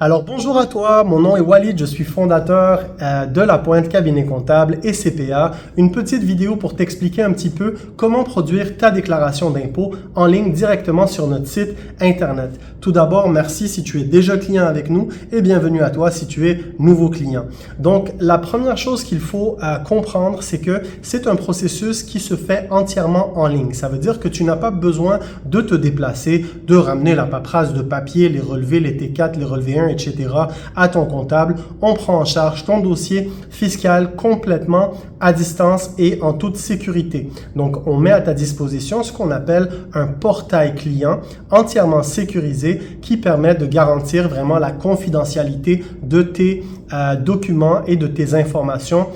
Alors bonjour à toi, mon nom est Walid, je suis fondateur de La Pointe Cabinet Comptable et CPA. Une petite vidéo pour t'expliquer un petit peu comment produire ta déclaration d'impôt en ligne directement sur notre site internet. Tout d'abord, merci si tu es déjà client avec nous et bienvenue à toi si tu es nouveau client. Donc la première chose qu'il faut comprendre, c'est que c'est un processus qui se fait entièrement en ligne. Ça veut dire que tu n'as pas besoin de te déplacer, de ramener la paperasse de papier, les relevés, les T4, les relevés 1, etc. à ton comptable. On prend en charge ton dossier fiscal complètement à distance et en toute sécurité. Donc, on met à ta disposition ce qu'on appelle un portail client entièrement sécurisé qui permet de garantir vraiment la confidentialité de tes documents et de tes informations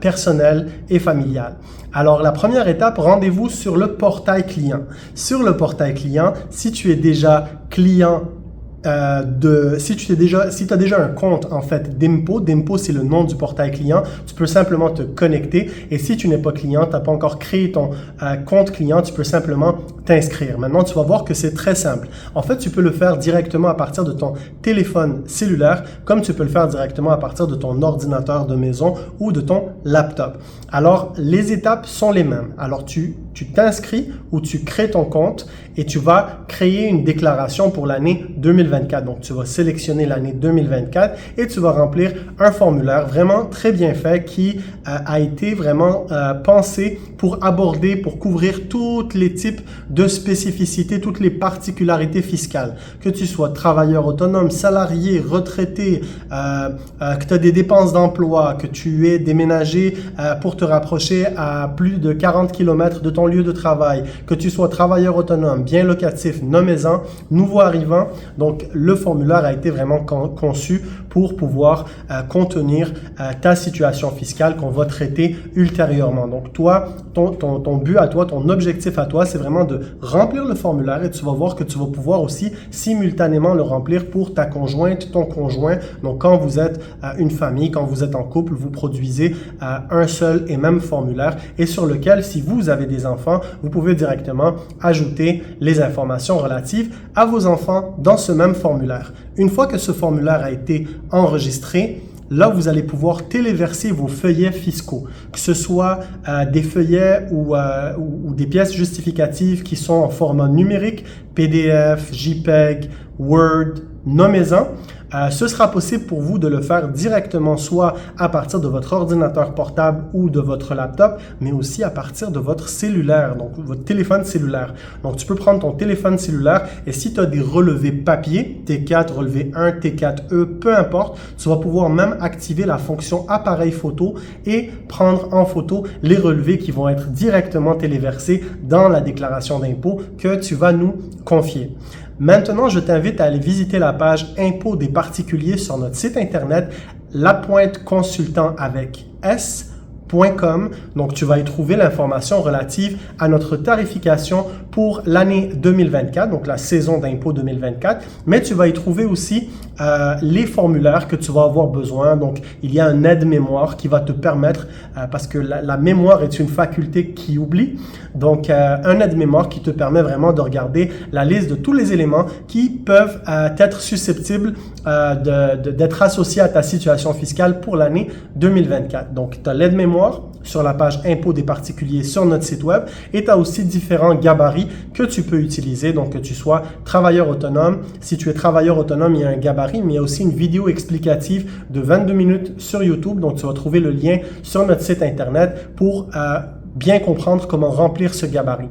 personnelles et familiales. Alors, la première étape, rendez-vous sur le portail client. Sur le portail client, si tu es déjà client si tu as déjà un compte en fait d'Impo c'est le nom du portail client, tu peux simplement te connecter et si tu n'es pas client, tu n'as pas encore créé ton compte client, tu peux simplement t'inscrire. Maintenant, tu vas voir que c'est très simple. En fait, tu peux le faire directement à partir de ton téléphone cellulaire, comme tu peux le faire directement à partir de ton ordinateur de maison ou de ton laptop. Alors, les étapes sont les mêmes. Alors, tu t'inscris ou tu crées ton compte et tu vas créer une déclaration pour l'année 2024. Donc, tu vas sélectionner l'année 2024 et tu vas remplir un formulaire vraiment très bien fait qui a été vraiment pensé pour aborder, pour couvrir tous les types de spécificités, toutes les particularités fiscales. Que tu sois travailleur autonome, salarié, retraité, que tu as des dépenses d'emploi, que tu es déménagé pour te rapprocher à plus de 40 km de ton lieu de travail, que tu sois travailleur autonome, bien locatif, nommez-en, nouveau arrivant. Donc, le formulaire a été vraiment conçu pour pouvoir contenir ta situation fiscale qu'on va traiter ultérieurement. Donc, toi, ton but à toi, ton objectif à toi, c'est vraiment de remplir le formulaire et tu vas voir que tu vas pouvoir aussi simultanément le remplir pour ta conjointe, ton conjoint. Donc, quand vous êtes une famille, quand vous êtes en couple, vous produisez un seul et même formulaire et sur lequel, si vous avez des enfants, vous pouvez directement ajouter les informations relatives à vos enfants dans ce même formulaire. Une fois que ce formulaire a été enregistré, là, vous allez pouvoir téléverser vos feuillets fiscaux, que ce soit des feuillets ou des pièces justificatives qui sont en format numérique, PDF, JPEG, Word, nommez-en. Ce sera possible pour vous de le faire directement soit à partir de votre ordinateur portable ou de votre laptop, mais aussi à partir de votre cellulaire, donc votre téléphone cellulaire. Donc, tu peux prendre ton téléphone cellulaire et si tu as des relevés papier, T4, relevé 1, T4E, peu importe, tu vas pouvoir même activer la fonction appareil photo et prendre en photo les relevés qui vont être directement téléversés dans la déclaration d'impôt que tu vas nous confier. Maintenant, je t'invite à aller visiter la page Impôts des particuliers sur notre site internet lapointeconsultant avec s.com. Donc, tu vas y trouver l'information relative à notre tarification pour l'année 2024, donc la saison d'impôt 2024, mais tu vas y trouver aussi les formulaires que tu vas avoir besoin. Donc, il y a un aide-mémoire qui va te permettre, parce que la mémoire est une faculté qui oublie, donc un aide-mémoire qui te permet vraiment de regarder la liste de tous les éléments qui peuvent être susceptibles d'être associés à ta situation fiscale pour l'année 2024. Donc, tu as l'aide-mémoire sur la page Impôts des particuliers sur notre site web et tu as aussi différents gabarits que tu peux utiliser, donc que tu sois travailleur autonome. Si tu es travailleur autonome, il y a un gabarit, mais il y a aussi une vidéo explicative de 22 minutes sur YouTube, donc tu vas trouver le lien sur notre site internet pour bien comprendre comment remplir ce gabarit.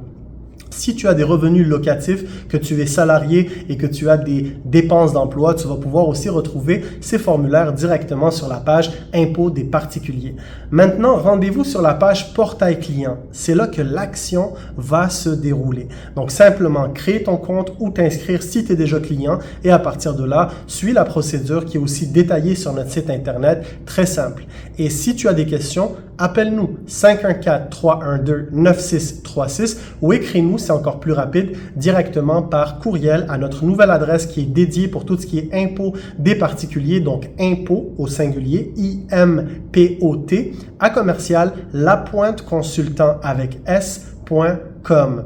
Si tu as des revenus locatifs, que tu es salarié et que tu as des dépenses d'emploi, tu vas pouvoir aussi retrouver ces formulaires directement sur la page Impôts des particuliers. Maintenant, rendez-vous sur la page Portail client. C'est là que l'action va se dérouler. Donc, simplement créer ton compte ou t'inscrire si tu es déjà client et à partir de là, suis la procédure qui est aussi détaillée sur notre site internet. Très simple. Et si tu as des questions, appelle-nous 514-312-9636 ou écris-nous, c'est encore plus rapide, directement par courriel à notre nouvelle adresse qui est dédiée pour tout ce qui est impôts des particuliers, donc impôts au singulier, IMPOT, à commercial lapointeconsultant avec s.com.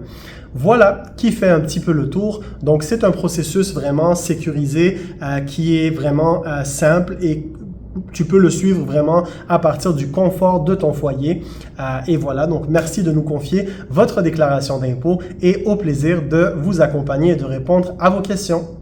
Voilà qui fait un petit peu le tour. Donc, c'est un processus vraiment sécurisé qui est vraiment simple et tu peux le suivre vraiment à partir du confort de ton foyer. Et voilà, donc merci de nous confier votre déclaration d'impôt et au plaisir de vous accompagner et de répondre à vos questions.